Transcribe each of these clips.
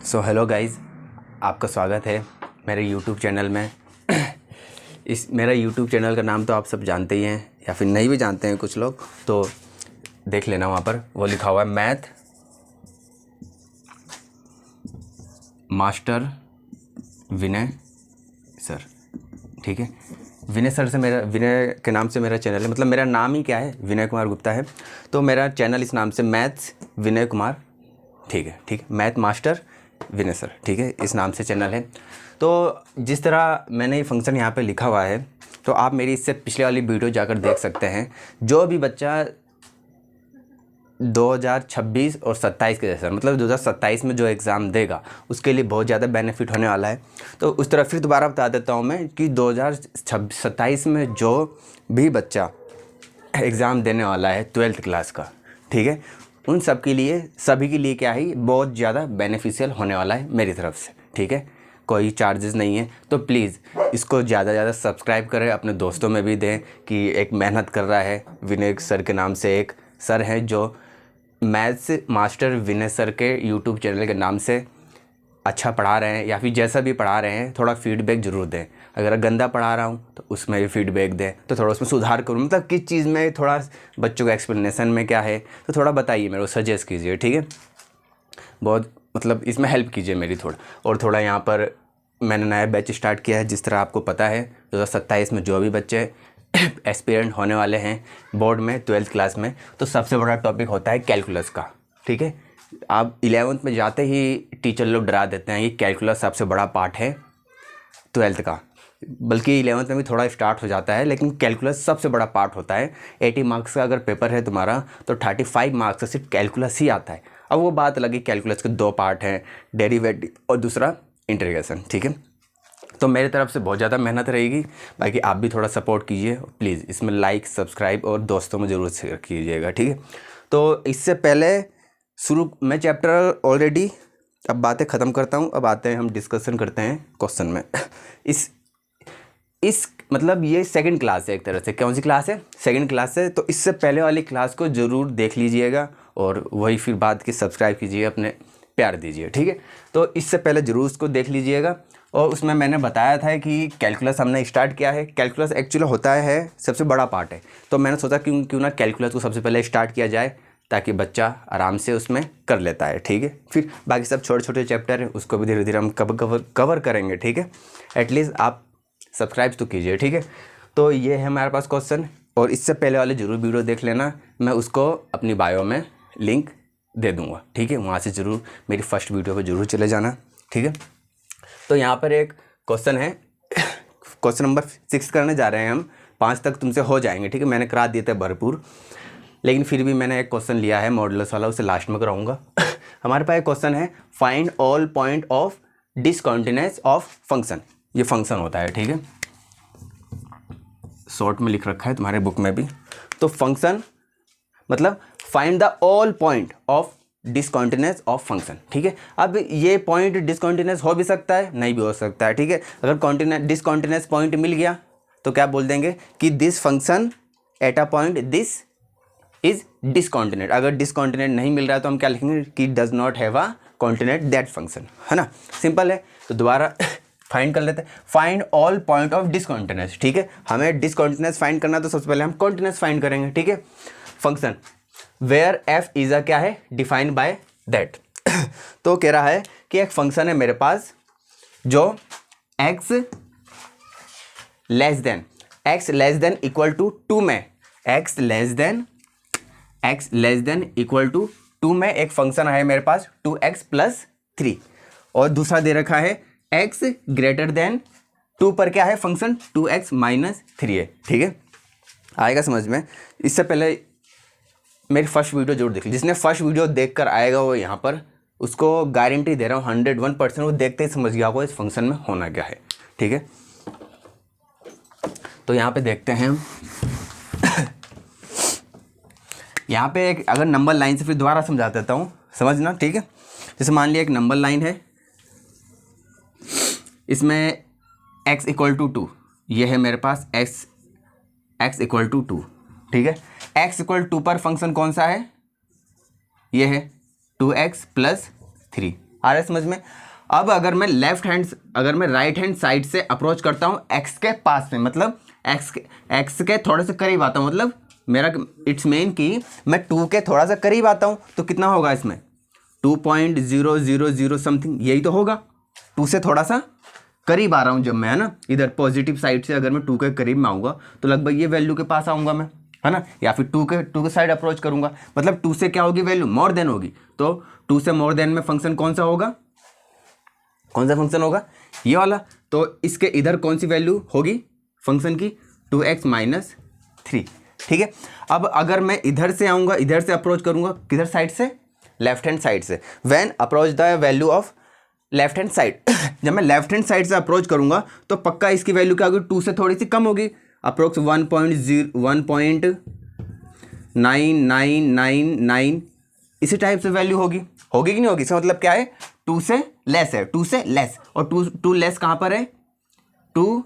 So hello guys, आपका स्वागत है मेरे यूट्यूब चैनल में। मेरा यूट्यूब चैनल का नाम तो आप सब जानते ही हैं, या फिर नहीं भी जानते हैं कुछ लोग, तो देख लेना, वहाँ पर वो लिखा हुआ है मैथ मास्टर विनय सर। ठीक है, विनय सर से विनय के नाम से मेरा चैनल है, मतलब मेरा नाम ही क्या है, विनय कुमार गुप्ता है, तो मेरा चैनल इस नाम से मैथ्स विनय कुमार, ठीक है, मैथ मास्टर विनय सर, ठीक है, इस नाम से चैनल है। तो जिस तरह मैंने ये फंक्शन यहाँ पे लिखा हुआ है, तो आप मेरी इससे पिछले वाली वीडियो जाकर देख सकते हैं। जो भी बच्चा 2026 और 27 के जैसा, मतलब 2027 में जो एग्ज़ाम देगा उसके लिए बहुत ज़्यादा बेनिफिट होने वाला है। तो उस तरह फिर दोबारा बता देता हूँ मैं कि 2027 में जो भी बच्चा एग्ज़ाम देने वाला है 12th क्लास का, ठीक है, उन सब के लिए, सभी के लिए क्या है, बहुत ज़्यादा बेनिफिशियल होने वाला है मेरी तरफ से। ठीक है, कोई चार्जेस नहीं है, तो प्लीज़ इसको ज़्यादा ज़्यादा सब्सक्राइब करें, अपने दोस्तों में भी दें कि एक मेहनत कर रहा है। विनय सर के नाम से एक सर हैं जो मैथ्स मास्टर विनय सर के यूट्यूब चैनल के नाम से अच्छा पढ़ा रहे हैं, या फिर जैसा भी पढ़ा रहे हैं थोड़ा फीडबैक ज़रूर दें। अगर गंदा पढ़ा रहा हूँ तो उसमें भी फीडबैक दें, तो थोड़ा उसमें सुधार करूँ, मतलब किस चीज़ में थोड़ा बच्चों का एक्सप्लेनेशन में क्या है, तो थोड़ा बताइए, मेरे को सजेस्ट कीजिए। ठीक है, बहुत मतलब इसमें हेल्प कीजिए मेरी थोड़ा। और थोड़ा यहाँ पर मैंने नया बैच स्टार्ट किया है, जिस तरह आपको पता है 2027 में जो भी बच्चे एस्पिरेंट होने वाले हैं बोर्ड में 12th क्लास में, तो सबसे बड़ा टॉपिक होता है कैलकुलस का। ठीक है, आप 11th में जाते ही टीचर लोग डरा देते हैं, ये कैलकुलस सबसे बड़ा पार्ट है 12th का, बल्कि 11th में भी थोड़ा स्टार्ट हो जाता है, लेकिन कैलकुलस सबसे बड़ा पार्ट होता है। 80 मार्क्स का अगर पेपर है तुम्हारा, तो 35 मार्क्स का सिर्फ कैलकुलस ही आता है। अब वो बात लगी, कैलकुलस के दो पार्ट हैं, डेरिवेटिव और दूसरा इंटीग्रेशन। ठीक है, तो मेरी तरफ से बहुत ज़्यादा मेहनत रहेगी, बाकी आप भी थोड़ा सपोर्ट कीजिए प्लीज़। इसमें लाइक, सब्सक्राइब और दोस्तों में ज़रूर शेयर कीजिएगा। ठीक है, तो इससे पहले मैं चैप्टर ऑलरेडी अब बातें ख़त्म करता हूँ, अब आते हैं हम डिस्कशन करते हैं क्वेश्चन में। इस मतलब ये सेकंड क्लास है एक तरह से। कौन सी क्लास है? सेकंड क्लास है। तो इससे पहले वाली क्लास को ज़रूर देख लीजिएगा, और वही फिर बाद की सब्सक्राइब कीजिए, अपने प्यार दीजिए। ठीक है, तो इससे पहले ज़रूर उसको देख लीजिएगा। और उसमें मैंने बताया था कि कैलकुलस हमने स्टार्ट किया है। कैलकुलस एक्चुअली होता है सबसे बड़ा पार्ट है, तो मैंने सोचा क्यों ना कैलकुलस को सबसे पहले स्टार्ट किया जाए, ताकि बच्चा आराम से उसमें कर लेता है। ठीक है, फिर बाकी सब छोटे छोटे चैप्टर हैं, उसको भी धीरे धीरे हम कवर करेंगे। ठीक है, एटलीस्ट आप सब्सक्राइब तो कीजिए। ठीक है, तो ये है हमारे पास क्वेश्चन, और इससे पहले वाले ज़रूर वीडियो देख लेना, मैं उसको अपनी बायो में लिंक दे दूँगा। ठीक है, वहाँ से ज़रूर मेरी फर्स्ट वीडियो पर ज़रूर चले जाना। ठीक है, तो यहाँ पर एक क्वेश्चन है, क्वेश्चन नंबर 6 करने जा रहे हैं हम। 5 तक तुमसे हो जाएंगे। ठीक है, मैंने करा दिए थे भरपूर, लेकिन फिर भी मैंने एक क्वेश्चन लिया है मॉडुलस वाला, उसे लास्ट में कराऊंगा। हमारे पास एक क्वेश्चन है, find all point of discontinuous of function. ये फंक्शन होता है। ठीक है, शॉर्ट में लिख रखा है तुम्हारे बुक में भी। तो फंक्शन मतलब find the all point of discontinuous of function. ठीक है, अब ये पॉइंट डिसकंटिन्यूअस हो भी सकता है, नहीं भी हो सकता है। ठीक है, अगर डिसकंटिन्यूअस पॉइंट मिल गया तो क्या बोल देंगे कि this function at a point this is discontinuous. अगर डिसकंटिन्यूअस नहीं मिल रहा है तो हम क्या लिखेंगे कि does not have a continuous that function, है ना, सिंपल है। तो दोबारा फाइंड कर लेते हैं, find all point of discontinuous. ठीक है, हमें डिसकंटिन्यूअस फाइंड करना, तो सबसे पहले हम कॉन्टिन्यूअस फाइंड करेंगे। ठीक है, function where F is a क्या है, डिफाइंड बाय दैट। तो कह रहा है कि एक फंक्शन है मेरे पास जो x less than equal to 2 में, x less than equal to 2 में एक फंक्शन है मेरे पास 2x + 3, और दूसरा दे रखा है x ग्रेटर देन 2 पर क्या है फंक्शन 2x - 3 है। ठीक है, आएगा समझ में। इससे पहले मेरी फर्स्ट वीडियो जरूर देख ली, जिसने फर्स्ट वीडियो देखकर आएगा वो यहाँ पर, उसको गारंटी दे रहा हूँ 101%, वो देखते ही समझ गया होगा इस फंक्शन में होना क्या है। ठीक है, तो यहाँ पे देखते हैं हम। यहाँ पे एक अगर नंबर लाइन से फिर दोबारा समझा देता हूँ, समझना। ठीक है, जैसे मान लिया एक नंबर लाइन है, इसमें x = 2, ये है मेरे पास x = 2। ठीक है, x = 2 पर फंक्शन कौन सा है, ये है 2x + 3। आ रहा है समझ में। अब अगर मैं राइट हैंड साइड से अप्रोच करता हूँ एक्स के पास में, मतलब एक्स के थोड़े से करीब आता हूँ, मतलब मेरा इट्स मीन कि मैं 2 के थोड़ा सा करीब आता हूँ, तो कितना होगा इसमें 2.000 समथिंग, यही तो होगा। 2 से थोड़ा सा करीब आ रहा हूँ जब मैं, है ना, इधर पॉजिटिव साइड से अगर मैं 2 के करीब में आऊँगा तो लगभग ये वैल्यू के पास आऊँगा मैं, है ना, या फिर 2 के साइड अप्रोच करूँगा, मतलब 2 से क्या होगी वैल्यू, मोर देन होगी। तो 2 से मोर देन में फंक्शन कौन सा होगा, कौन सा फंक्शन होगा, ये वाला। तो इसके इधर कौन सी वैल्यू होगी फंक्शन की, 2x - 3, ठीक है। अब अगर मैं इधर से आऊँगा, इधर से अप्रोच करूँगा, किधर साइड से, लेफ्ट हैंड साइड से, when approach the value of left hand side जब मैं लेफ्ट हैंड साइड से अप्रोच करूँगा तो पक्का इसकी वैल्यू क्या होगी, 2 से थोड़ी सी कम होगी, अप्रोक्स 1.9999 इसी टाइप से वैल्यू होगी कि नहीं होगी। इसका मतलब क्या है, 2 से लेस है, 2 से लेस, और 2 लेस कहाँ पर है, 2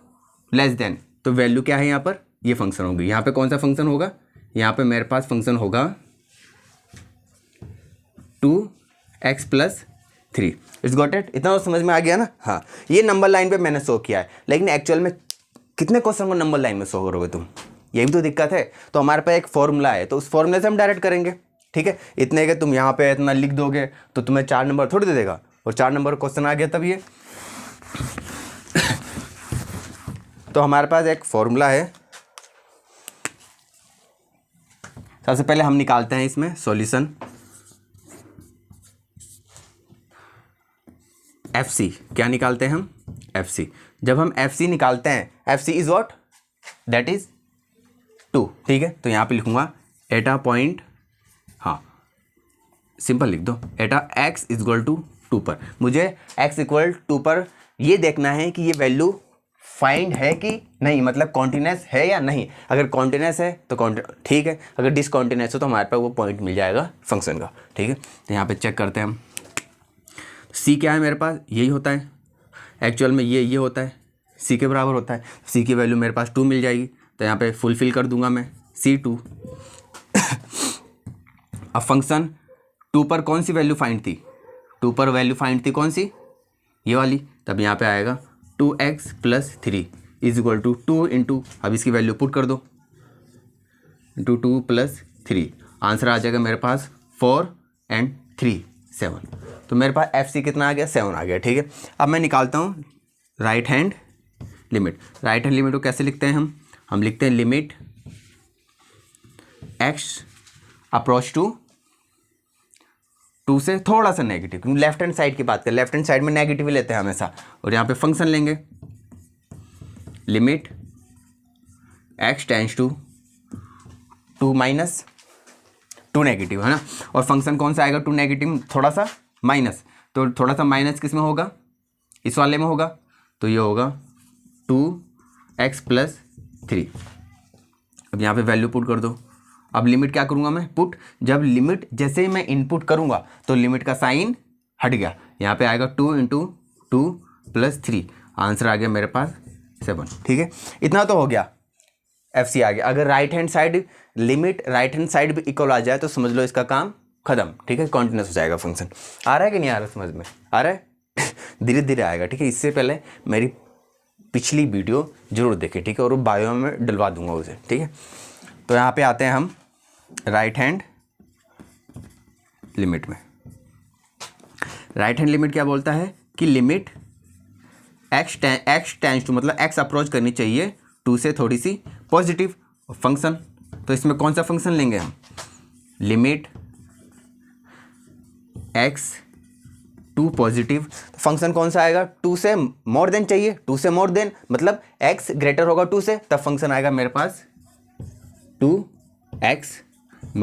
लेस देन, तो वैल्यू क्या है यहाँ पर, ये फंक्शन होगी। यहाँ पे कौन सा फंक्शन होगा, यहाँ पे मेरे पास फंक्शन होगा 2x + 3। इट्स गॉट इट, इतना तो समझ में आ गया ना। हाँ, ये नंबर लाइन पे मैंने शो किया है, लेकिन एक्चुअल में कितने क्वेश्चन को नंबर लाइन में शो करोगे तुम, ये भी तो दिक्कत है। तो हमारे पास एक फॉर्मूला है, तो उस फॉर्मूले से हम डायरेक्ट करेंगे, ठीक है। इतने के तुम यहाँ पे इतना लिख दोगे तो तुम्हें 4 नंबर थोड़ी दे देगा, और 4 नंबर क्वेश्चन आ गया तब ये तो हमारे पास एक फॉर्मूला है। सबसे पहले हम निकालते हैं इसमें सॉल्यूशन, FC क्या निकालते हैं हम, FC। जब हम FC निकालते हैं, FC is what, that is 2, ठीक है। तो यहाँ पे लिखूंगा एटा पॉइंट, हाँ सिंपल लिख दो, एटा x = 2 पर मुझे x = 2 पर ये देखना है कि ये वैल्यू फाइंड है कि नहीं, मतलब कॉन्टिन्यूस है या नहीं। अगर कॉन्टिन्यूस है तो ठीक है, अगर डिसकॉन्टिन्यूस हो तो हमारे पास वो पॉइंट मिल जाएगा फंक्शन का, ठीक है। तो यहाँ पे चेक करते हैं हम, C क्या है मेरे पास, यही होता है एक्चुअल में, ये होता है C के बराबर होता है। C की वैल्यू मेरे पास 2 मिल जाएगी, तो यहाँ पे फुलफिल कर दूंगा मैं C2 अब फंक्शन 2 पर कौन सी वैल्यू फाइंड थी, 2 पर वैल्यू फाइंड थी कौन सी, ये वाली। तब यहाँ पे आएगा 2x + 3 = 2 इंटू, अब इसकी वैल्यू पुट कर दो, 2 + 3, आंसर आ जाएगा मेरे पास 4 और 3 7। तो मेरे पास FC कितना आ गया, 7 आ गया, ठीक है। अब मैं निकालता हूँ right hand limit. Right hand limit को कैसे लिखते हैं हम लिखते हैं लिमिट x अप्रोच टू 2 से थोड़ा सा नेगेटिव, क्योंकि लेफ्ट हैंड साइड की बात करें, लेफ्ट हैंड साइड में नेगेटिव ही लेते हैं हमेशा, और यहाँ पे फंक्शन लेंगे limit x tends to 2 - 2 negative, है ना। और फंक्शन कौन सा आएगा, 2 नेगेटिव थोड़ा सा माइनस, तो थोड़ा सा माइनस किस में होगा, इस वाले में होगा, तो ये होगा 2x + 3। अब यहाँ पे वैल्यू पुट कर दो। अब लिमिट क्या करूँगा मैं, पुट, जब लिमिट जैसे ही मैं इनपुट करूँगा तो लिमिट का साइन हट गया, यहाँ पे आएगा 2 × 2 + 3, आंसर आ गया मेरे पास 7, ठीक है। इतना तो हो गया, FC आ गया। अगर right hand side limit right hand side भी इक्वल आ जाए तो समझ लो इसका काम खत्म, ठीक है, कॉन्टिन्यूस हो जाएगा फंक्शन। आ रहा है कि नहीं आ रहा, समझ में आ रहा है धीरे धीरे आएगा, ठीक है। इससे पहले मेरी पिछली वीडियो जरूर देखें, ठीक है, और वो बायो में डलवा दूंगा उसे, ठीक है। तो यहाँ पे आते हैं हम राइट हैंड लिमिट में। राइट हैंड लिमिट क्या बोलता है कि लिमिट x टेंड्स टू, मतलब x अप्रोच करनी चाहिए 2 से थोड़ी सी पॉजिटिव फंक्शन। तो इसमें कौन सा फंक्शन लेंगे हम, limit x to positive, function कौन सा आएगा, 2 से मोर देन चाहिए, 2 से मोर देन मतलब x ग्रेटर होगा 2 से, तब फंक्शन आएगा मेरे पास 2x -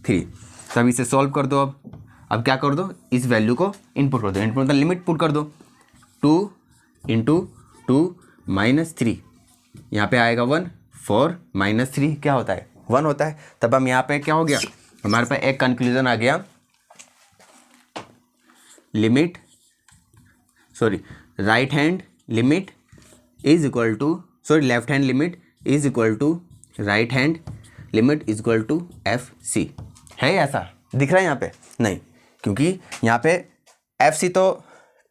3। तब इसे सॉल्व कर दो। अब क्या कर दो, इस वैल्यू को इनपुट कर दो, इनपुट मतलब लिमिट पुट कर दो, 2 × 2 - 3, यहाँ पे आएगा 1, 4 - 3 क्या होता है, 1 होता है। तब हम यहाँ पे क्या हो गया, हमारे पास एक कंक्लूजन आ गया, limit right hand limit is equal to left hand limit is equal to right hand limit is equal to FC। है ऐसा दिख रहा है यहाँ पे, नहीं, क्योंकि यहाँ पे एफ सी तो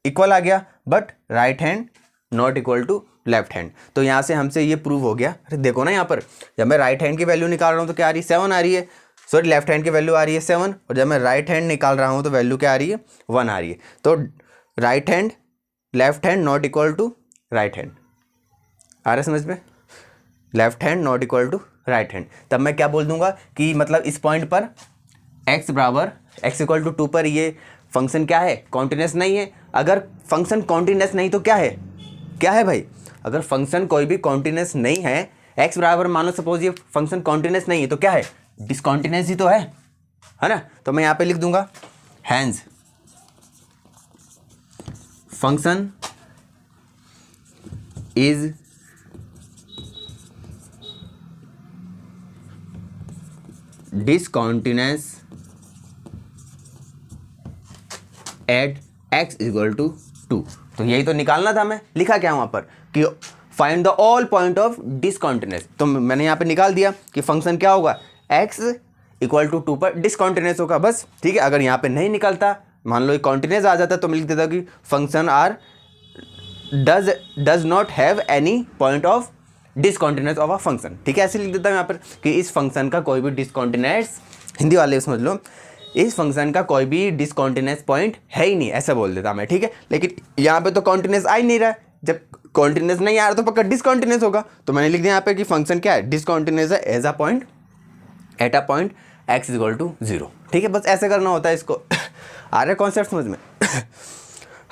इक्वल आ गया, but right hand not equal to left hand. तो यहाँ से हमसे ये प्रूव हो गया। अरे देखो ना, यहाँ पर जब मैं राइट हैंड की वैल्यू निकाल रहा हूँ तो क्या आ रही है, 7 आ रही है, सॉरी लेफ्ट हैंड की वैल्यू आ रही है 7, और जब मैं राइट हैंड निकाल रहा हूँ तो वैल्यू क्या आ रही है, 1 आ रही है। तो right hand left hand not equal to right hand, आ रहा है समझ में, left hand not equal to right hand. तब मैं क्या बोल दूंगा कि मतलब इस पॉइंट पर x बराबर x इक्वल टू 2 पर ये फंक्शन क्या है, कॉन्टिन्यूस नहीं है। अगर फंक्शन कॉन्टिन्यूस नहीं तो क्या है, क्या है भाई, अगर फंक्शन कोई भी कॉन्टिन्यूस नहीं है, x बराबर मानो सपोज ये फंक्शन कॉन्टिन्यूस नहीं है तो क्या है, डिसकॉन्टिन्यूस ही तो है ना। तो मैं यहाँ पे लिख दूंगा hence function is discontinuous at x equal to 2। तो यही तो निकालना था, मैं लिखा क्या वहाँ पर कि find the all point of discontinuous. तो मैंने यहाँ पे निकाल दिया कि फंक्शन क्या होगा, x इक्वल टू 2 पर डिसकॉन्टिन्यूस होगा, बस ठीक है। अगर यहाँ पे नहीं निकलता, मान लो ये कॉन्टिन्यूस आ जाता तो मैं लिख देता कि function are does not have any point of discontinuous of a function, ठीक है। ऐसे लिख देता हूँ यहाँ पर कि इस फंक्शन का कोई भी डिसकॉन्टिन्यूस, हिंदी वाले समझ लो, इस फंक्शन का कोई भी डिसकॉन्टिन्यूस पॉइंट है ही नहीं, ऐसा बोल देता मैं, ठीक है। लेकिन यहाँ पे तो कॉन्टिन्यूस आ ही नहीं रहा है, जब कॉन्टिन्यूस नहीं आ रहा तो पक्का डिसकॉन्टिन्यूस होगा। तो मैंने लिख दिया यहाँ पे कि फंक्शन क्या है, डिसकॉन्टिन्यूस है as a point at a point x equal to 0, ठीक है। बस ऐसे करना होता है इसको। आ रहा है कॉन्सेप्ट समझ में?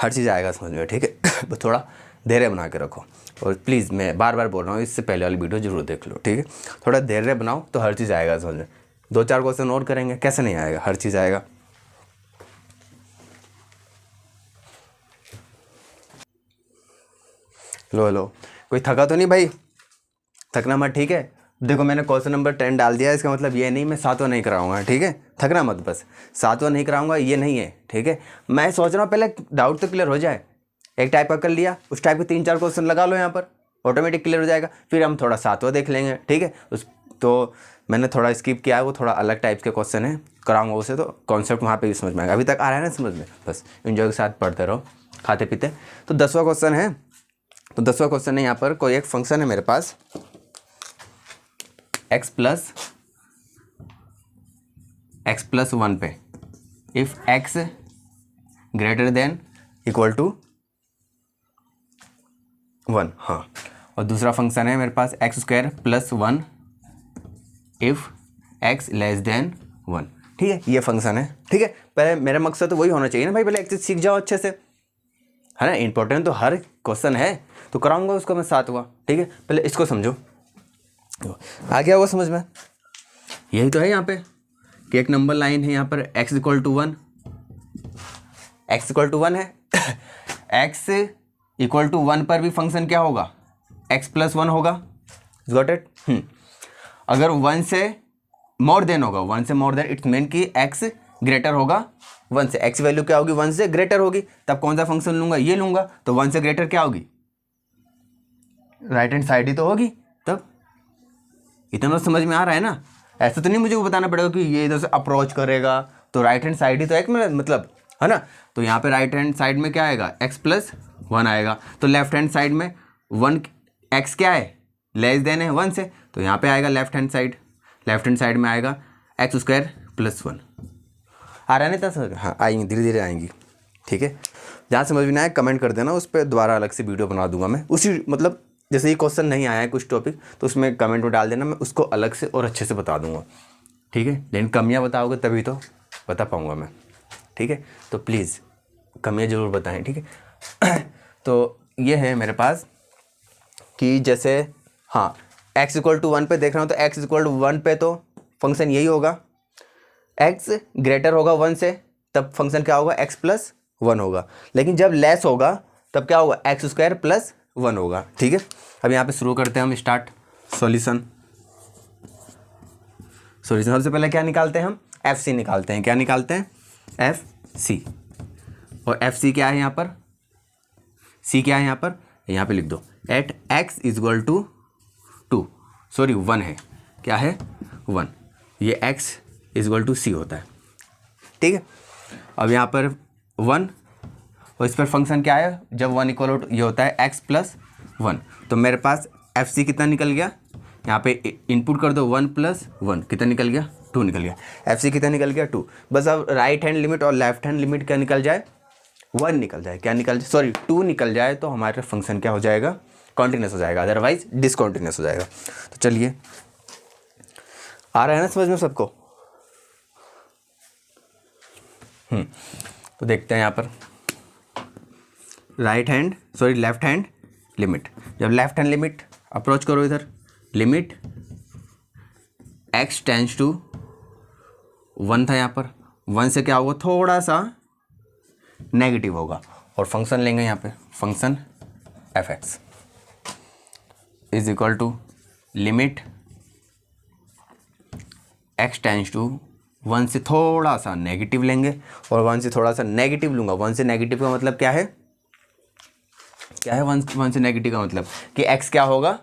हर चीज़ आएगा समझ में, ठीक है। बस थोड़ा धैर्य बना के रखो, और प्लीज़ मैं बार बार बोल रहा हूँ, इससे पहले वाली वीडियो जरूर देख लो, ठीक है। थोड़ा धैर्य बनाओ तो हर चीज़ आएगा समझ में। 2-4 क्वेश्चन और करेंगे, कैसे नहीं आएगा, हर चीज़ आएगा। लो कोई थका तो नहीं भाई, थकना मत, ठीक है। देखो मैंने क्वेश्चन नंबर 10 डाल दिया, इसका मतलब ये नहीं मैं 7वां नहीं कराऊंगा, ठीक है। थकना मत, बस 7वां नहीं कराऊंगा ये नहीं है, ठीक है। मैं सोच रहा हूँ पहले डाउट तो क्लियर हो जाए, एक टाइप का कर लिया, उस टाइप के 3-4 क्वेश्चन लगा लो यहाँ पर, ऑटोमेटिक क्लियर हो जाएगा। फिर हम थोड़ा 7वां देख लेंगे, ठीक है। तो मैंने थोड़ा स्किप किया है, वो थोड़ा अलग टाइप के क्वेश्चन है, कराऊंगा उसे, तो कॉन्सेप्ट वहाँ पे भी समझ में आएगा। अभी तक आ रहा है ना समझ में, बस एंजॉय के साथ पढ़ते रहो खाते पीते। तो 10वां क्वेश्चन है, तो 10वां क्वेश्चन है यहाँ पर, कोई एक फंक्शन है मेरे पास x प्लस 1 पे, if x greater than equal to 1, हाँ। और दूसरा फंक्शन है मेरे पास x square plus 1 if x less than 1, ठीक है। ये फंक्शन है, ठीक है। पहले मेरा मकसद तो वही होना चाहिए ना भाई, पहले एक्सेस सीख जाओ अच्छे से, है ना। इंपॉर्टेंट तो हर क्वेश्चन है, तो कराऊंगा उसको मैं 7वां, ठीक है। पहले इसको समझो, आ गया वो समझ में। यही तो है यहाँ पे कि एक नंबर लाइन है यहाँ पर x equal to 1, x equal to 1 है। x इक्वल टू 1 पर भी फंक्शन क्या होगा, x प्लस 1 होगा, गॉट इट। अगर 1 से मोर देन होगा, 1 से मोर देन इट्स मीन कि x ग्रेटर होगा 1 से, x वैल्यू क्या होगी 1 से ग्रेटर होगी, तब कौन सा फंक्शन लूंगा, ये लूंगा। तो 1 से ग्रेटर क्या होगी, राइट हैंड साइड ही तो होगी। तब इतना समझ में आ रहा है ना, ऐसा तो नहीं मुझे बताना पड़ेगा कि ये इधर से अप्रोच करेगा तो राइट हैंड साइड ही तो एक मतलब, है ना। तो यहाँ पे राइट हैंड साइड में क्या आएगा, x प्लस 1 आएगा। तो लेफ्ट हैंड साइड में 1 x क्या है, लेस देन है 1 से, तो यहाँ पे आएगा लेफ्ट हैंड साइड में आएगा x स्क्वायर प्लस 1। आ रहा है नहीं समझ? हाँ आएंगी, धीरे धीरे आएंगी, ठीक है। जहाँ समझ में आए कमेंट कर देना, उस पर दोबारा अलग से वीडियो बना दूंगा मैं, उसी मतलब जैसे ये क्वेश्चन नहीं आया है कुछ टॉपिक, तो उसमें कमेंट में डाल देना, मैं उसको अलग से और अच्छे से बता दूंगा, ठीक है। लेकिन कमियाँ बताओगे तभी तो बता पाऊँगा मैं, ठीक है। तो प्लीज़ कमियाँ ज़रूर बताएं, ठीक है। तो ये है मेरे पास कि जैसे हाँ x इक्वल टू 1 पे देख रहा हूँ, तो x इक्वल टू 1 पे तो फंक्शन यही होगा, x ग्रेटर होगा 1 से तब फंक्शन क्या होगा, x प्लस 1 होगा। लेकिन जब लेस होगा तब क्या होगा, x स्क्वायर प्लस 1 होगा, ठीक है। अब यहाँ पे शुरू करते हैं हम स्टार्ट सॉल्यूशन। सबसे पहले क्या निकालते हैं हम, FC निकालते हैं। क्या निकालते हैं, FC। और FC क्या है यहाँ पर, C क्या है यहाँ पे लिख दो, at x is equal to 2, sorry 1 है, क्या है 1, ये x इजक्वल टू C होता है, ठीक है। अब यहाँ पर 1 और इस पर फंक्शन क्या है, जब 1 इक्वल टू ये होता है x प्लस 1, तो मेरे पास एफ सी कितना निकल गया, यहाँ पे इनपुट कर दो 1 प्लस 1 कितना निकल गया, 2 निकल गया। एफ सी कितना निकल गया, 2। बस अब राइट हैंड लिमिट और लेफ्ट हैंड लिमिट क्या निकल जाए, 1 निकल जाए, क्या निकल जाए, सॉरी 2 निकल जाए, तो हमारा फंक्शन क्या हो जाएगा, कॉन्टिन्यूस हो जाएगा, अदरवाइज डिसकॉन्टिन्यूस हो जाएगा। तो चलिए, आ रहा है ना समझ में सबको। तो देखते हैं यहाँ पर लेफ्ट हैंड लिमिट। जब लेफ्ट हैंड लिमिट अप्रोच करो इधर, लिमिट x टेंड्स टू 1 था यहाँ पर, 1 से क्या होगा, थोड़ा सा नेगेटिव होगा, और फंक्शन लेंगे यहाँ पे, function f(x) is equal to limit x tends to 1 से थोड़ा सा नेगेटिव लेंगे, और 1 से थोड़ा सा नेगेटिव लूँगा। 1 से नेगेटिव का मतलब क्या है, 1 से नेगेटिव का मतलब कि x क्या होगा,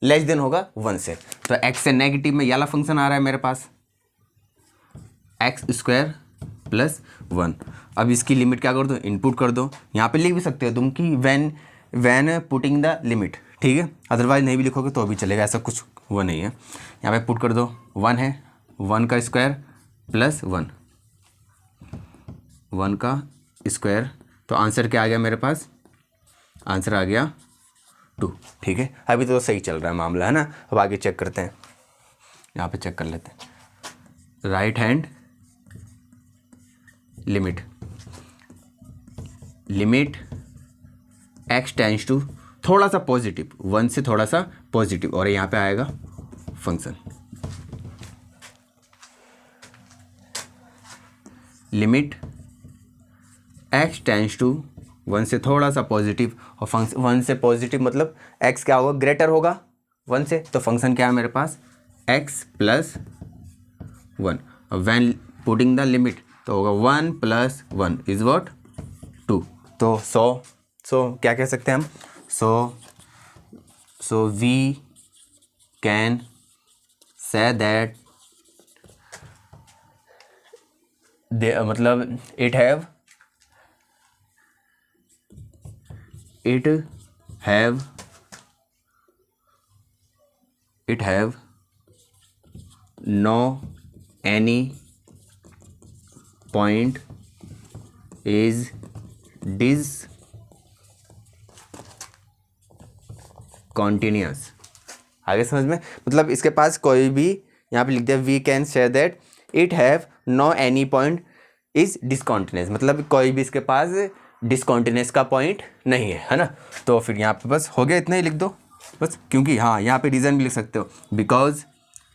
लेस देन होगा 1 से। तो x से नेगेटिव में ये वाला फंक्शन आ रहा है मेरे पास, x² प्लस 1। अब इसकी लिमिट क्या कर दो, इनपुट कर दो। यहाँ पे लिख भी सकते हो तुम कि व्हेन पुटिंग द लिमिट, ठीक है, अदरवाइज नहीं भी लिखोगे तो भी चलेगा, ऐसा कुछ वो नहीं है। यहाँ पे पुट कर दो 1 है, 1 का स्क्वायर प्लस 1 का स्क्वायर, तो आंसर क्या आ गया मेरे पास, आंसर आ गया 2। ठीक है, अभी तो सही चल रहा है मामला, है ना। अब आगे चेक करते हैं, यहाँ पे चेक कर लेते हैं। Right hand limit x tends to थोड़ा सा पॉजिटिव, 1 से थोड़ा सा पॉजिटिव, और यहाँ पे आएगा function limit x tends to 1 से थोड़ा सा पॉजिटिव, और फंक्शन 1 से पॉजिटिव मतलब x क्या होगा, ग्रेटर होगा 1 से, तो फंक्शन क्या है मेरे पास, x प्लस 1। और व्हेन पुटिंग द लिमिट तो होगा 1 प्लस 1 इज व्हाट, 2। तो सो क्या कह सकते हैं हम, so we can say that मतलब it have no any point is discontinuous. आगे समझ में, मतलब इसके पास कोई भी, यहाँ पे लिख दिया we can say that it have no any point is discontinuous, मतलब कोई भी इसके पास डिसकंटिन्यूअस का पॉइंट नहीं है ना। तो फिर यहाँ पे बस हो गया, इतना ही लिख दो बस, क्योंकि हाँ यहाँ पे रीज़न भी लिख सकते हो, बिकॉज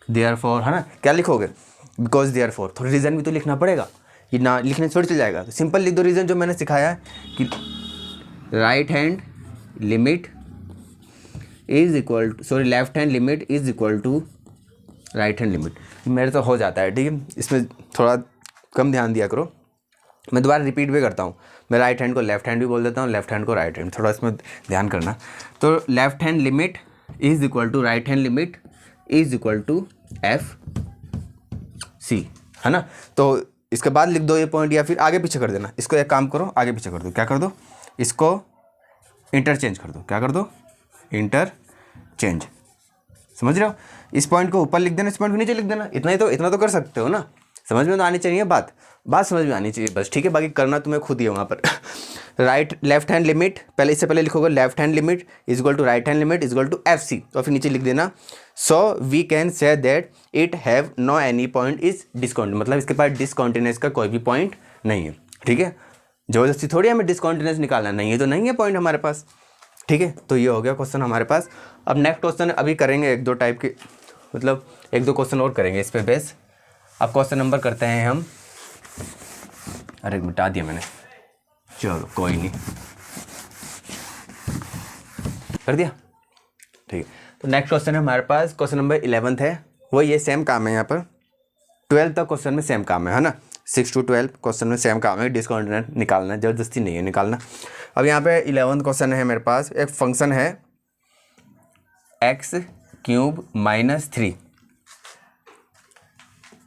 देयरफॉर, है ना। क्या लिखोगे, बिकॉज देयरफॉर, थोड़ा रीज़न भी तो लिखना पड़ेगा, कि ना लिखने से थोड़ी चल जाएगा। तो सिंपल लिख दो रीज़न, जो मैंने सिखाया है कि right hand limit is equal to, sorry left hand limit is equal to right hand limit. मेरे तो हो जाता है, ठीक है, इसमें थोड़ा कम ध्यान दिया करो। मैं दोबारा रिपीट भी करता हूँ, मैं राइट हैंड को लेफ्ट हैंड भी बोल देता हूँ, लेफ्ट हैंड को राइट हैंड, थोड़ा इसमें ध्यान करना। तो left hand limit is equal to right hand limit is equal to F C, है ना। तो इसके बाद लिख दो ये पॉइंट, या फिर आगे पीछे कर देना। इसको एक काम करो, आगे पीछे कर दो, क्या कर दो, इसको इंटरचेंज कर दो, क्या कर दो, इंटरचेंज, समझ रहे हो। इस पॉइंट को ऊपर लिख देना, इस पॉइंट को नीचे लिख देना, इतना तो कर सकते हो ना। समझ में तो आनी चाहिए बात समझ में आनी चाहिए बस, ठीक है। बाकी करना तुम्हें खुद ही है वहाँ पर। लेफ्ट हैंड लिमिट, पहले इससे पहले लिखोगे left hand limit is equal to right hand limit is equal to F C, तो फिर नीचे लिख देना so we can say that it have no any point is discontinuous, मतलब इसके पास डिसकॉन्टिन्यूअस का कोई भी पॉइंट नहीं है, ठीक है। जबरदस्ती थोड़ी हमें डिसकॉन्टिन्यूअस निकालना, नहीं है तो नहीं है पॉइंट हमारे पास, ठीक है। तो ये हो गया क्वेश्चन हमारे पास। अब नेक्स्ट क्वेश्चन अभी करेंगे, 1-2 टाइप के, मतलब 1-2 क्वेश्चन और करेंगे इस पे बेस। अब क्वेश्चन नंबर करते हैं हम, अरे मिटा दिया मैंने, चलो कोई नहीं, कर दिया, ठीक है। तो नेक्स्ट क्वेश्चन है हमारे पास, क्वेश्चन नंबर 11 है, वो ये सेम काम है यहाँ पर, 12 तक क्वेश्चन में सेम काम है ना। 6 to 12 क्वेश्चन में सेम काम है, डिसकॉन्टिन्यूअस निकालना, जबरदस्ती नहीं है निकालना। अब यहाँ पे 11th क्वेश्चन है मेरे पास, एक फंक्शन है x³ - 3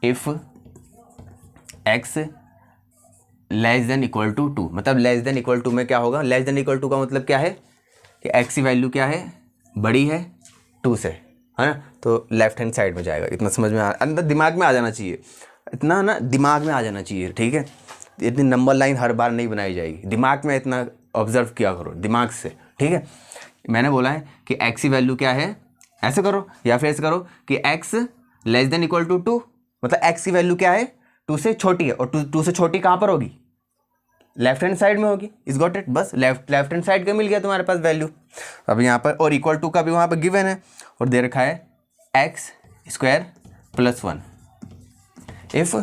if x less than equal to 2, मतलब लेस देन इक्वल टू में क्या होगा, लेस देन इक्वल टू का मतलब क्या है कि एक्स की वैल्यू क्या है, बड़ी है 2 से, है ना, तो लेफ्ट हैंड साइड में जाएगा। इतना समझ में अंदर दिमाग में आ जाना चाहिए, इतना ना दिमाग में आ जाना चाहिए, ठीक है। इतनी नंबर लाइन हर बार नहीं बनाई जाएगी, दिमाग में इतना ऑब्जर्व किया करो दिमाग से, ठीक है। मैंने बोला है कि एक्स की वैल्यू क्या है, ऐसे करो या फिर ऐसे करो कि x less than equal to 2, मतलब एक्स की वैल्यू क्या है 2 से छोटी है, और 2 से छोटी कहाँ पर होगी, लेफ्ट हैंड साइड में होगी। इस गॉट इट, बस लेफ्ट हैंड साइड का मिल गया तुम्हारे पास वैल्यू। अब यहाँ पर और इक्वल टू का भी वहाँ पर गिवन है और दे रखा है एक्स स्क्वायर प्लस 1 इफ़,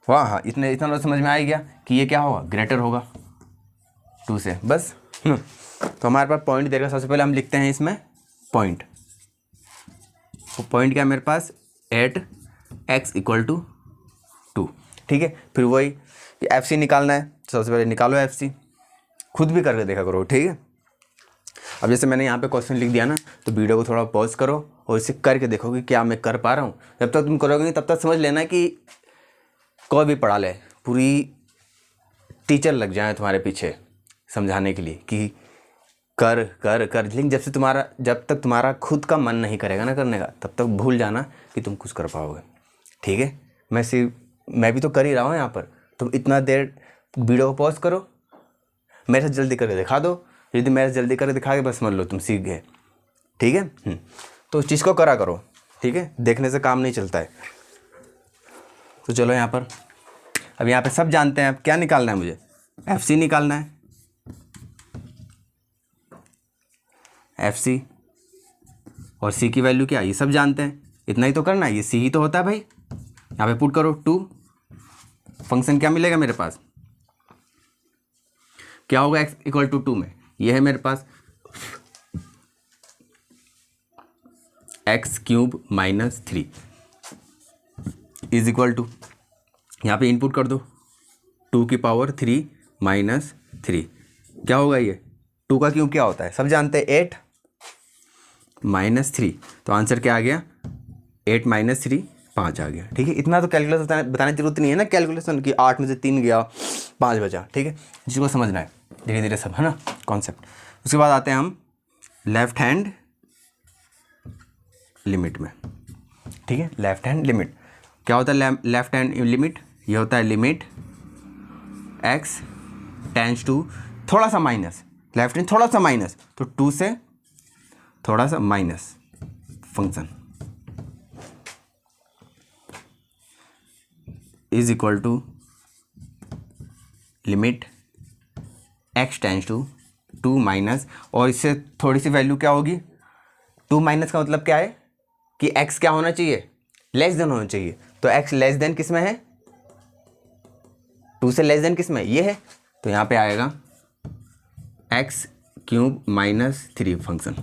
वाह हाँ, इतना तो समझ में आ ही गया कि ये क्या होगा, ग्रेटर होगा 2 से, बस। तो हमारे पास पॉइंट दे रखा, सबसे पहले हम लिखते हैं इसमें पॉइंट, तो पॉइंट क्या है मेरे पास, एट एक्स इक्वल टू 2, ठीक है। फिर वही एफ सी निकालना है, सबसे पहले निकालो एफ सी, खुद भी करके देखा करो, ठीक है। अब जैसे मैंने यहाँ पे क्वेश्चन लिख दिया ना, तो वीडियो को थोड़ा पॉज करो और इसे करके देखो कि क्या मैं कर पा रहा हूँ। जब तक तुम करोगे नहीं तब तक समझ लेना कि कोई भी पढ़ा ले, पूरी टीचर लग जाए तुम्हारे पीछे समझाने के लिए कि कर कर कर, लेकिन जब तक तुम्हारा खुद का मन नहीं करेगा ना करने का, तब तक भूल जाना कि तुम कुछ कर पाओगे, ठीक है। मैं भी तो कर ही रहा हूँ यहाँ पर, तुम इतना देर वीडियो को पॉज करो, मेरे से जल्दी करके दिखा दो, यदि मेरे से जल्दी करके दिखा के बस समझ लो तुम सीख गए, ठीक है। तो उस चीज़ को करा करो, ठीक है, देखने से काम नहीं चलता है। तो चलो यहाँ पर, अब यहाँ पे सब जानते हैं, अब क्या निकालना है मुझे, एफ सी निकालना है, एफ सी और सी की वैल्यू क्या, ये सब जानते हैं, इतना ही तो करना है, ये सी ही तो होता है भाई। यहाँ पे पुट करो 2, फंक्शन क्या मिलेगा मेरे पास, क्या होगा x इक्वल टू 2 में, ये है मेरे पास x cube minus 3 is equal to, यहाँ पे इनपुट कर दो 2 की पावर 3 माइनस 3, क्या होगा ये, 2 का क्यूब क्या होता है सब जानते हैं, 8 माइनस 3, तो आंसर क्या आ गया, 8 माइनस 3 5 आ गया, ठीक है। इतना तो कैलकुलेशन बताने की जरूरत नहीं है ना, कैलकुलेशन की 8 में से 3 गया 5 बचा, ठीक है, जिसको समझना है धीरे धीरे सब, है ना कॉन्सेप्ट। उसके बाद आते हैं हम लेफ्ट हैंड लिमिट में, ठीक है। लेफ्ट हैंड लिमिट क्या होता है, लेफ्ट हैंड लिमिट ये होता है लिमिट एक्स टेंस टू थोड़ा सा माइनस, लेफ्ट हैंड थोड़ा सा माइनस, तो 2 से थोड़ा सा minus function is equal to limit x tends to 2 minus, और इससे थोड़ी सी वैल्यू क्या होगी, 2 माइनस का मतलब क्या है कि x क्या होना चाहिए, लेस देन होना चाहिए, तो x लेस देन किस में है, 2 से लेस देन किस में, ये है, तो यहाँ पे आएगा x cube minus 3 function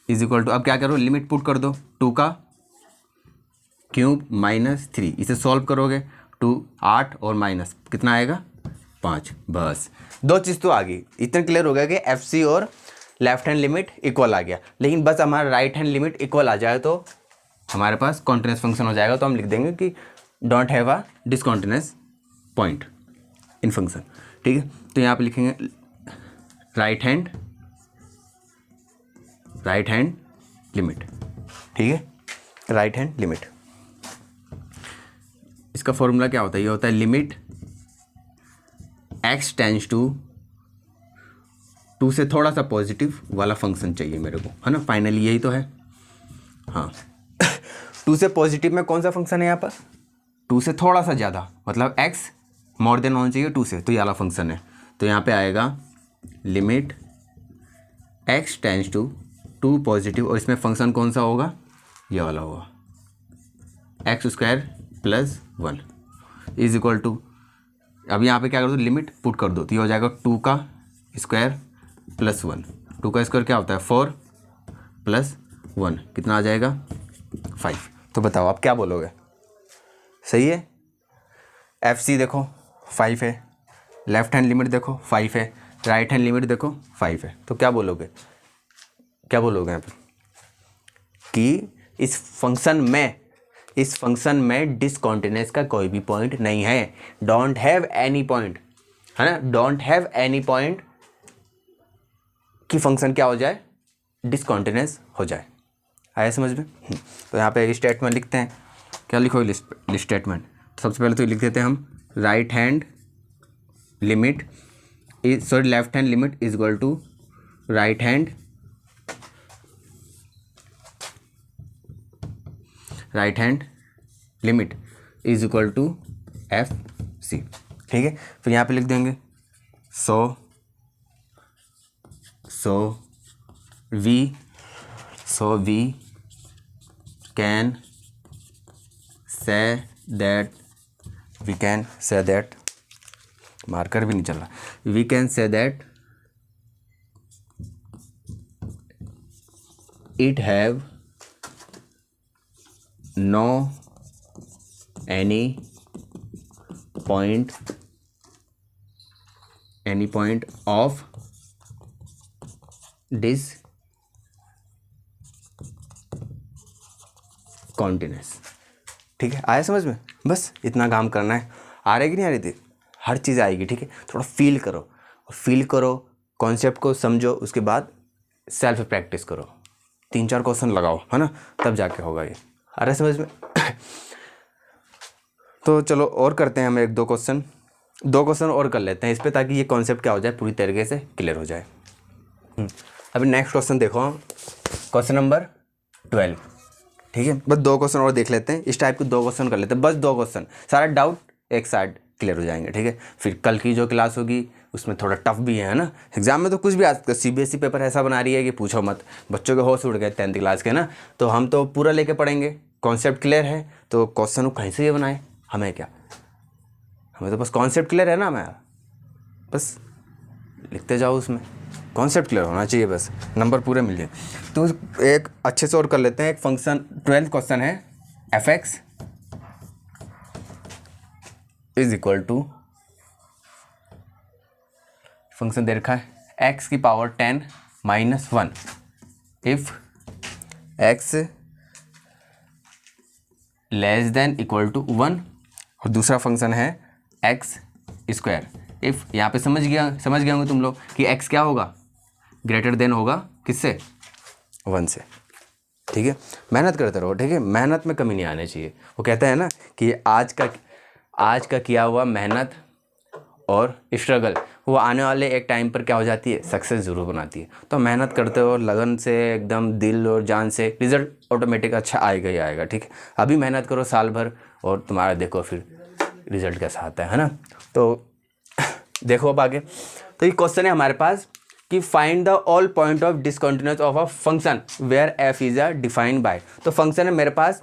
is equal to, अब क्या करो लिमिट पुट कर दो 2 का क्यूब माइनस 3, इसे सॉल्व करोगे 2 8 और माइनस कितना आएगा 5, बस 2 चीज़ तो आ गई, इतना क्लियर हो गया कि एफ सी और लेफ्ट हैंड लिमिट इक्वल आ गया। लेकिन बस हमारा राइट हैंड लिमिट इक्वल आ जाए तो हमारे पास कॉन्टिन्यूस फंक्शन हो जाएगा, तो हम लिख देंगे कि don't have a discontinuous point in function, ठीक है। तो यहाँ पे लिखेंगे राइट हैंड लिमिट, ठीक है, राइट हैंड लिमिट। इसका फॉर्मूला क्या होता है, ये होता है लिमिट एक्स टेंस टू 2 से थोड़ा सा पॉजिटिव वाला फंक्शन चाहिए मेरे को, है ना, फाइनली यही तो है, हाँ 2 से पॉजिटिव में कौन सा फंक्शन है यहाँ पर, 2 से थोड़ा सा ज़्यादा, मतलब x मोर देन होना चाहिए 2 से, तो ये वाला फंक्शन है। तो यहाँ पे आएगा limit x tends to 2 positive, और इसमें फंक्शन कौन सा होगा, ये वाला होगा x square plus 1 is equal to, अब यहाँ पे क्या कर दो लिमिट पुट कर दो, तो ये हो जाएगा 2 का स्क्वायर प्लस 1, 2 का स्क्वायर क्या होता है 4 प्लस 1 कितना आ जाएगा 5। तो बताओ आप क्या बोलोगे, सही है। एफ सी देखो 5 है, लेफ्ट हैंड लिमिट देखो 5 है, राइट हैंड लिमिट देखो 5 है, तो क्या बोलोगे यहाँ पर कि इस फंक्शन में डिसकॉन्टिन्यूस का कोई भी पॉइंट नहीं है, डोंट हैव एनी पॉइंट, है ना, डोंट हैव एनी पॉइंट कि फंक्शन क्या हो जाए, डिसकंटिन्यूअस हो जाए। आया समझ में? तो यहाँ पे स्टेटमेंट लिखते हैं, क्या लिखोगे स्टेटमेंट? तो सबसे पहले तो लिख देते हैं हम right hand limit is sorry left hand limit is equal to right hand limit is equal to F C. ठीक है, फिर यहाँ पे लिख देंगे so we can say that marker भी नहीं चल रहा, we can say that it have no any point of discontinuous. ठीक है, आया समझ में? बस इतना काम करना है। आ रही कि नहीं आ रही थी? हर चीज़ आएगी। ठीक है, थोड़ा फील करो कॉन्सेप्ट को समझो, उसके बाद सेल्फ प्रैक्टिस करो, 3-4 क्वेश्चन लगाओ, है ना, तब जाके होगा ये। आ रहा है समझ में? तो चलो और करते हैं हम 1-2 क्वेश्चन और कर लेते हैं इस पर, ताकि ये कॉन्सेप्ट क्या हो जाए, पूरी तरीके से क्लियर हो जाए। अभी नेक्स्ट क्वेश्चन देखो, क्वेश्चन नंबर 12। ठीक है, बस 2 क्वेश्चन और देख लेते हैं, इस टाइप के 2 क्वेश्चन कर लेते हैं, बस 2 क्वेश्चन, सारा डाउट एक साइड क्लियर हो जाएंगे। ठीक है, फिर कल की जो क्लास होगी उसमें थोड़ा टफ भी है ना, एग्जाम में तो कुछ भी आ सकता है। CBSE पेपर ऐसा बना रही है कि पूछो मत, बच्चों के होश उड़ गए 10th क्लास के ना। तो हम तो पूरा लेके पढ़ेंगे, कॉन्सेप्ट क्लियर है तो क्वेश्चन को कहीं से ये बनाए, हमें क्या, हमें तो बस कॉन्सेप्ट क्लियर है ना, हमें बस लिखते जाओ, उसमें कॉन्सेप्ट क्लियर होना चाहिए, बस नंबर पूरे मिल जाए। तो एक अच्छे से और कर लेते हैं। एक फंक्शन 12th क्वेश्चन है, f(x) is equal to, function दे रखा है x की power 10 minus 1 if x less than equal to 1, और दूसरा फंक्शन है x स्क्वायर इफ, यहाँ पे समझ गए होंगे तुम लोग कि x क्या होगा, ग्रेटर देन होगा किससे, 1 से। ठीक है, मेहनत करते रहो। ठीक है, मेहनत में कमी नहीं आनी चाहिए। वो कहते हैं ना कि आज का किया हुआ मेहनत और स्ट्रगल वो आने वाले एक टाइम पर क्या हो जाती है, सक्सेस ज़रूर बनाती है। तो मेहनत करते हो लगन से, एकदम दिल और जान से, रिजल्ट ऑटोमेटिक अच्छा आएगा ही आएगा। ठीक है, अभी मेहनत करो साल भर और तुम्हारा देखो फिर रिजल्ट कैसा आता है ना। तो देखो अब आगे, तो ये क्वेश्चन है हमारे पास कि find the all point of discontinuous of a function where f is a defined by. तो फंक्शन है मेरे पास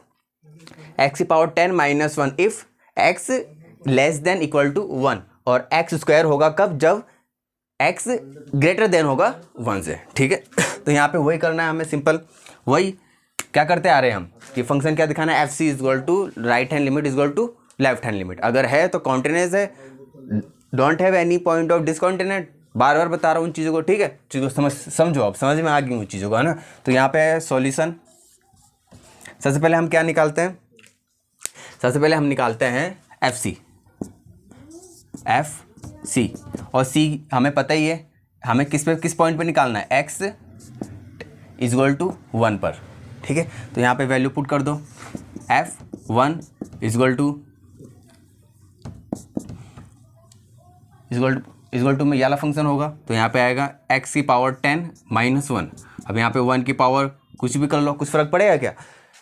x की power 10 minus 1 if x less than equal to 1, और x स्क्वायर होगा कब, जब x ग्रेटर देन होगा 1 से। ठीक है, तो यहाँ पे वही करना है हमें, सिंपल वही क्या करते आ रहे हैं हम कि फंक्शन क्या दिखाना है, f(c) is equal to right hand limit is equal to left hand limit. अगर है तो कॉन्टिन्यूअस है, don't have any point of discontinuous, बार बार बता रहा हूँ उन चीज़ों को। ठीक है, चीज़ों को समझो, अब समझ में आ गई उन चीज़ों को, है ना। तो यहाँ पे सॉल्यूशन, सबसे पहले हम क्या निकालते हैं, सबसे पहले हम निकालते हैं FC, और C हमें पता ही है, हमें किस पॉइंट पे निकालना है, x इज इक्वल टू 1 पर। ठीक है, तो यहाँ पे वैल्यू पुट कर दो, f(1) इज इक्वल टू में ये वाला फंक्शन होगा, तो यहाँ पे आएगा x की पावर 10 माइनस 1। अब यहाँ पे 1 की पावर कुछ भी कर लो, कुछ फ़र्क पड़ेगा क्या,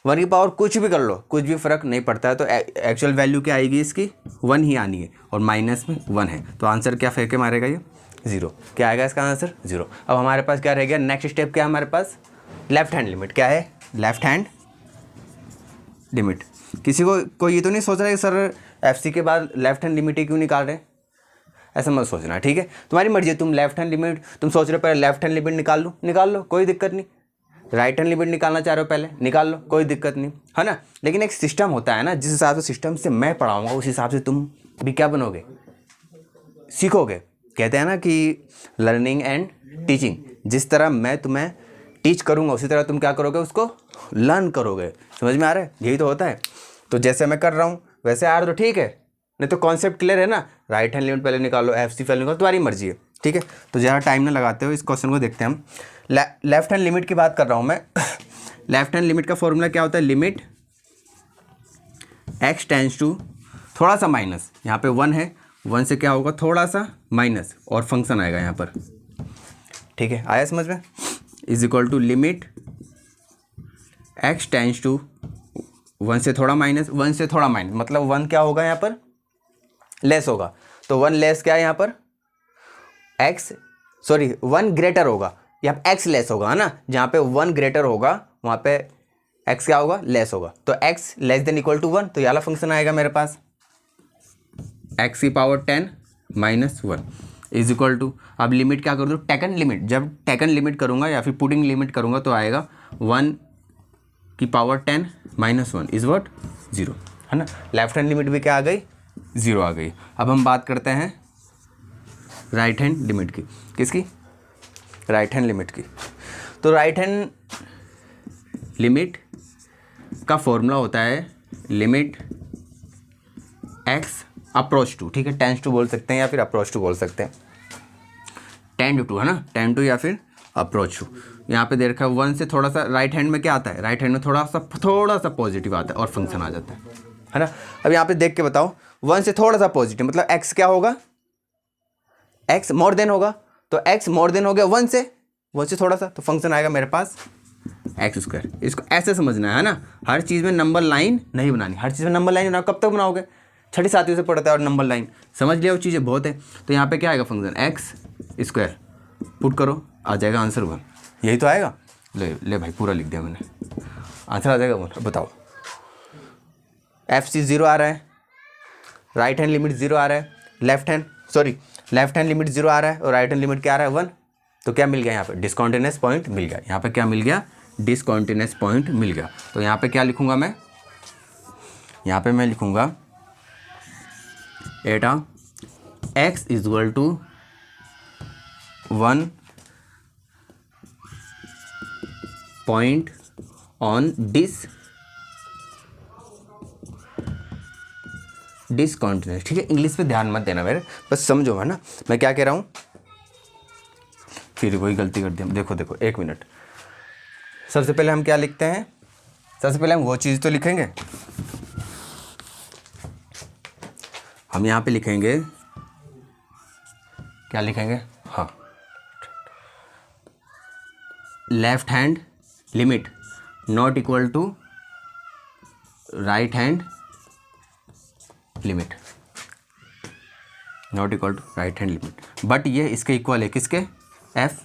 1 की पावर कुछ भी कर लो, कुछ भी फ़र्क नहीं पड़ता है। तो एक्चुअल वैल्यू क्या आएगी इसकी, 1 ही आनी है, और माइनस में 1 है, तो आंसर क्या फेंक के मारेगा ये, 0। क्या आएगा इसका आंसर, 0। अब हमारे पास क्या रह गया, नेक्स्ट स्टेप क्या है हमारे पास, लेफ्ट हैंड लिमिट। क्या है, लेफ्ट हैंड लिमिट। किसी को कोई ये तो नहीं सोच रहा है कि सर FC के बाद लेफ्ट हैंड लिमिट ही क्यों निकाल रहे हैं, ऐसा मत सोचना। ठीक है, तुम्हारी मर्जी है, तुम लेफ्ट हैंड लिमिट, तुम सोच रहे हो पहले लेफ्ट हैंड लिमिट निकाल लो, कोई दिक्कत नहीं। राइट हैंड लिमिट निकालना चाह रहे हो पहले, निकाल लो, कोई दिक्कत नहीं, है ना। लेकिन एक सिस्टम होता है ना, जिस हिसाब से सिस्टम से मैं पढ़ाऊँगा उस हिसाब से तुम भी क्या बनोगे, सीखोगे। कहते हैं ना कि लर्निंग एंड टीचिंग, जिस तरह मैं तुम्हें टीच करूँगा उसी तरह तुम क्या करोगे, उसको लर्न करोगे। समझ में आ रहा है, यही तो होता है। तो जैसे मैं कर रहा हूँ वैसे आ रहा तो ठीक है, नहीं तो कॉन्सेप्ट क्लियर है ना, राइट हैंड लिमिट पहले निकालो, एफ सी पहले निकालो, तुम्हारी मर्जी है, ठीक है। तो ज़्यादा टाइम ना लगाते हो, इस क्वेश्चन को देखते हैं हम। लेफ्ट हैंड लिमिट की बात कर रहा हूँ मैं। लेफ्ट हैंड लिमिट का फॉर्मूला क्या होता है, लिमिट एक्स टेंस टू थोड़ा सा माइनस, यहाँ पे 1 है, 1 से क्या होगा थोड़ा सा माइनस और फंक्शन आएगा यहाँ पर, ठीक है, आया समझ में, is equal to limit x tends to 1 से थोड़ा माइनस, 1 से थोड़ा माइनस मतलब 1 क्या होगा यहाँ पर लेस होगा, तो 1 लेस क्या है यहाँ पर एक्स, सॉरी 1 ग्रेटर होगा, यहाँ पे एक्स लेस होगा है ना, जहाँ पे 1 ग्रेटर होगा वहाँ पे एक्स क्या होगा लेस होगा, तो x less than equal to 1, तो ये वाला फंक्शन आएगा मेरे पास एक्स की power 10 minus 1 is equal to, अब लिमिट क्या कर दूँ टेकन लिमिट, जब टेकन लिमिट करूँगा या फिर पुटिंग लिमिट करूँगा तो आएगा 1 की पावर 10 माइनस 1 इज व्हाट 0, है ना। लेफ्ट हैंड लिमिट भी क्या आ गई 0 आ गई। अब हम बात करते हैं राइट हैंड लिमिट की, किसकी राइट हैंड लिमिट की। तो राइट हैंड लिमिट का फॉर्मूला होता है लिमिट एक्स अप्रोच टू, ठीक है, टेंस टू बोल सकते हैं या फिर अप्रोच टू बोल सकते हैं, टेंड टू है ना, टेंड टू या फिर अप्रोच टू। यहाँ पे दे रखा है 1 से थोड़ा सा, राइट हैंड में क्या आता है, राइट हैंड में थोड़ा सा पॉजिटिव आता है और फंक्शन आ जाता है ना। अब यहाँ पे देख के बताओ 1 से थोड़ा सा पॉजिटिव मतलब एक्स क्या होगा, एक्स मोर देन होगा, तो एक्स मोर देन हो गया 1 से थोड़ा सा, तो फंक्शन आएगा मेरे पास एक्स स्क्वायर। इसको ऐसे समझना है ना, हर चीज़ में नंबर लाइन नहीं बनानी, हर चीज़ में नंबर लाइन बनाओ, कब तक बनाओगे, छठी सातवीं से पढ़ता है और नंबर लाइन समझ लिया, वो चीज़ें बहुत है। तो यहाँ पे क्या आएगा फंक्शन एक्स स्क्वायर, पुट करो आ जाएगा आंसर 1, यही तो आएगा, ले भाई पूरा लिख दिया मैंने, आंसर आ जाएगा 1। बताओ एफ सी 0 आ रहा है, राइट हैंड लिमिट 0 आ रहा है, लेफ्ट हैंड लिमिट 0 आ रहा है और राइट हैंड लिमिट क्या आ रहा है 1, तो क्या मिल गया यहाँ पे डिसकंटिन्यूअस पॉइंट मिल गया, यहाँ पे क्या मिल गया डिसकंटिन्यूअस पॉइंट मिल गया। तो यहाँ पे क्या लिखूंगा मैं, यहाँ पे मैं लिखूंगा at x is equal to 1 point on discontinuous, ठीक है, इंग्लिश पे ध्यान मत देना मेरे, बस समझो है ना मैं क्या कह रहा हूँ। फिर वही गलती कर दी हम, देखो 1 मिनट, सबसे पहले हम क्या लिखते हैं, सबसे पहले हम वो चीज़ तो लिखेंगे, हम यहाँ पे लिखेंगे क्या लिखेंगे, हाँ left hand limit not equal to right hand limit, not equal to right hand limit, but ये इसके इक्वल है, किसके एफ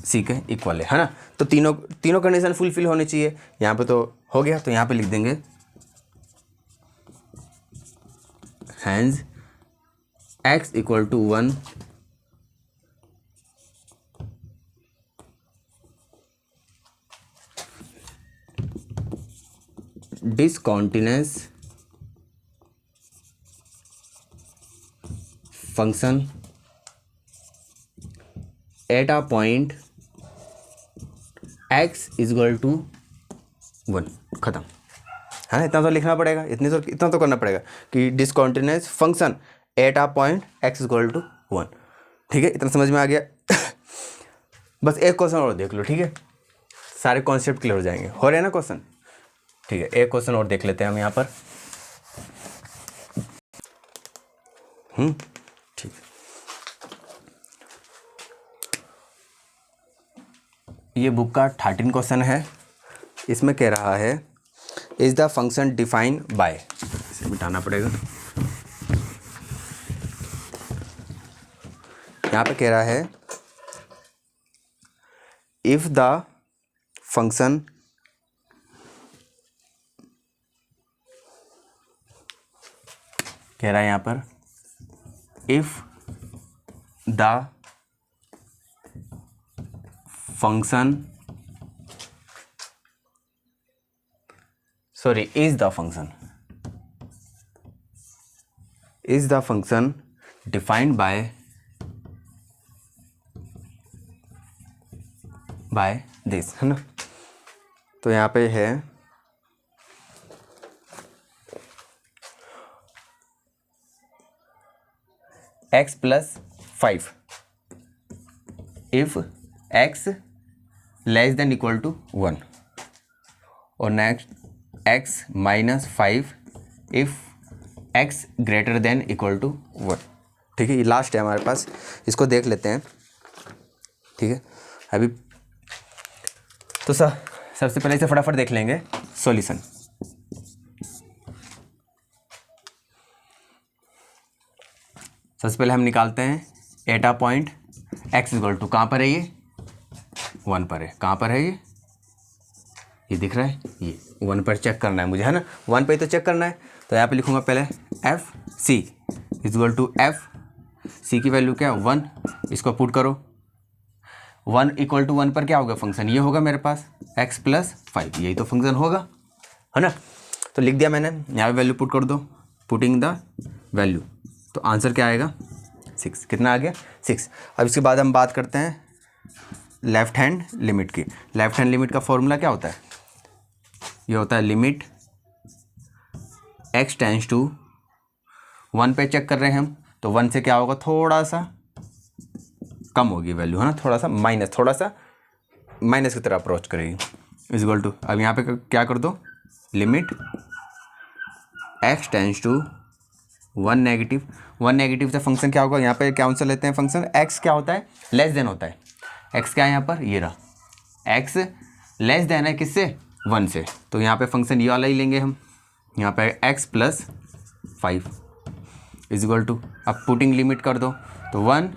सी के इक्वल है ना। तो तीनों कंडीशन फुलफिल होनी चाहिए, यहाँ पे तो हो गया, तो यहाँ पे लिख देंगे hence x equal to 1 discontinuous function at a point x is equal to 1, खत्म है ना। इतना तो लिखना पड़ेगा, इतना तो करना पड़ेगा कि discontinuous function at a point x is equal to 1, ठीक है, इतना समझ में आ गया। बस एक क्वेश्चन और देख लो, ठीक है, सारे कॉन्सेप्ट क्लियर हो जाएंगे, हो रहे हैं ना क्वेश्चन, ठीक है, एक क्वेश्चन और देख लेते हैं हम यहाँ पर, ठीक है, ये बुक का 13 क्वेश्चन है, इसमें कह रहा है is the function define by, इसे मिटाना पड़ेगा, यहाँ पे कह रहा है इफ द फंक्शन कह रहा है यहाँ पर if the function is the function defined by this, है ना। तो यहाँ पे है x plus 5 if x less than equal to 1 और next x minus 5 if x greater than equal to 1। ठीक है, ये लास्ट है हमारे पास, इसको देख लेते हैं। ठीक है, अभी तो सबसे पहले इसे फटाफट देख लेंगे सॉल्यूशन। सबसे पहले हम निकालते हैं एटा पॉइंट एक्स इक्वल टू, कहाँ पर है ये, 1 पर है। कहाँ पर है ये दिख रहा है, ये 1 पर चेक करना है मुझे, है ना, 1 पर ही तो चेक करना है। तो यहाँ पे लिखूँगा पहले F C equal to F C की वैल्यू क्या है 1, इसको पुट करो। 1 इक्वल टू 1 पर क्या होगा फंक्शन, ये होगा मेरे पास एक्स प्लस 5, यही तो फंक्शन होगा, है ना। तो लिख दिया मैंने, यहाँ पे वैल्यू पुट कर दो, पुटिंग द वैल्यू, तो आंसर क्या आएगा 6। कितना आ गया 6। अब इसके बाद हम बात करते हैं लेफ्ट हैंड लिमिट की। लेफ्ट हैंड लिमिट का फॉर्मूला क्या होता है, ये होता है लिमिट एक्स टेंस टू 1 पे चेक कर रहे हैं हम, तो 1 से क्या होगा, थोड़ा सा कम होगी वैल्यू, है ना, थोड़ा सा माइनस की तरह अप्रोच करेगी, इज इक्वल टू। अब यहाँ पे क्या कर दो, limit x tends to 1 negative से फंक्शन क्या होगा, यहाँ पे क्या आंसर लेते हैं फंक्शन एक्स क्या होता है, लेस देन होता है। एक्स क्या है यहाँ पर, ये रहा, एक्स लेस देन है किससे, 1 से, तो यहाँ पे फंक्शन ये वाला ही लेंगे हम, यहाँ पे x plus 5 is equal to, अब पुटिंग लिमिट कर दो, तो 1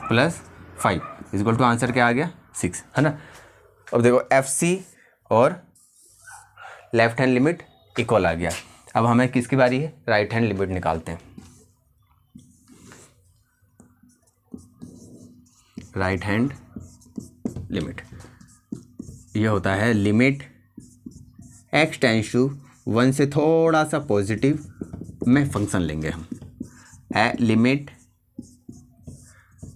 plus 5 is equal to, answer क्या आ गया 6, है ना। अब देखो एफ सी और लेफ्ट हैंड लिमिट इक्वल आ गया। अब हमें किसकी बारी है, राइट हैंड लिमिट निकालते हैं। राइट हैंड लिमिट ये होता है लिमिट एक्स टेंस टू 1 से थोड़ा सा पॉजिटिव में फंक्शन लेंगे हम, limit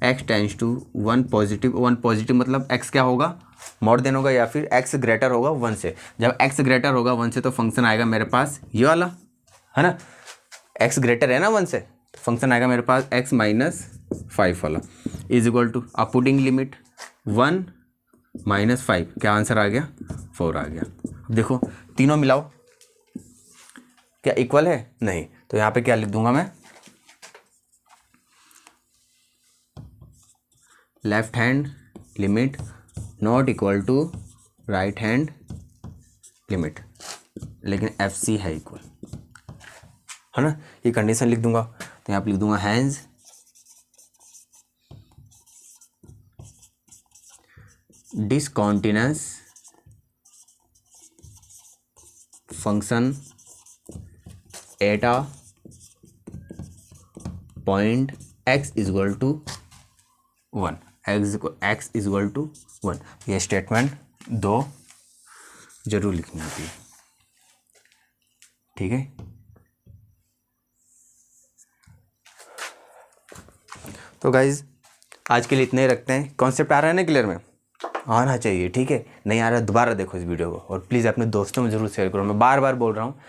x tends to 1 positive मतलब एक्स क्या होगा, मोर देन होगा या फिर एक्स ग्रेटर होगा 1 से। जब एक्स ग्रेटर होगा 1 से तो फंक्शन आएगा मेरे पास ये वाला, है ना, एक्स ग्रेटर है ना 1 से, तो फंक्शन आएगा मेरे पास एक्स माइनस 5 वाला, इज इक्वल टू, अब पुटिंग लिमिट 1 माइनस 5, क्या आंसर आ गया 4 आ गया। अब देखो तीनों मिलाओ, क्या इक्वल है, नहीं, तो यहाँ पे क्या लिख दूंगा मैं, left hand limit not equal to right hand limit, लेकिन एफ सी है इक्वल, है ना, ये कंडीशन लिख दूंगा। तो यहाँ पे लिख दूंगा hence discontinuous function at a point x is equal to 1, x is equal to 1। ये स्टेटमेंट 2 जरूर लिखनी होती है, ठीक है। तो गाइज आज के लिए इतने ही रखते हैं। कॉन्सेप्ट आ रहा है ना क्लियर में, आना चाहिए, ठीक है, नहीं आ रहा है दोबारा देखो इस वीडियो को, और प्लीज़ अपने दोस्तों में ज़रूर शेयर करो। मैं बार बार बोल रहा हूँ,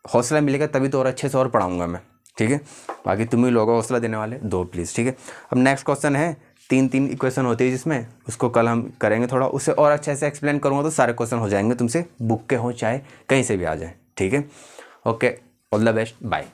हौसला मिलेगा तभी तो और अच्छे से और पढ़ाऊँगा मैं, ठीक है। बाकी तुम ही लोग हौसला देने वाले दो प्लीज़, ठीक है। अब नेक्स्ट क्वेश्चन है, 3 इक्वेशन होती है जिसमें, उसको कल हम करेंगे थोड़ा, उससे और अच्छे से एक्सप्लेन करूँगा तो सारे क्वेश्चन हो जाएंगे तुमसे, बुक के हो चाहे कहीं से भी आ जाए, ठीक है। Okay, all the best, bye.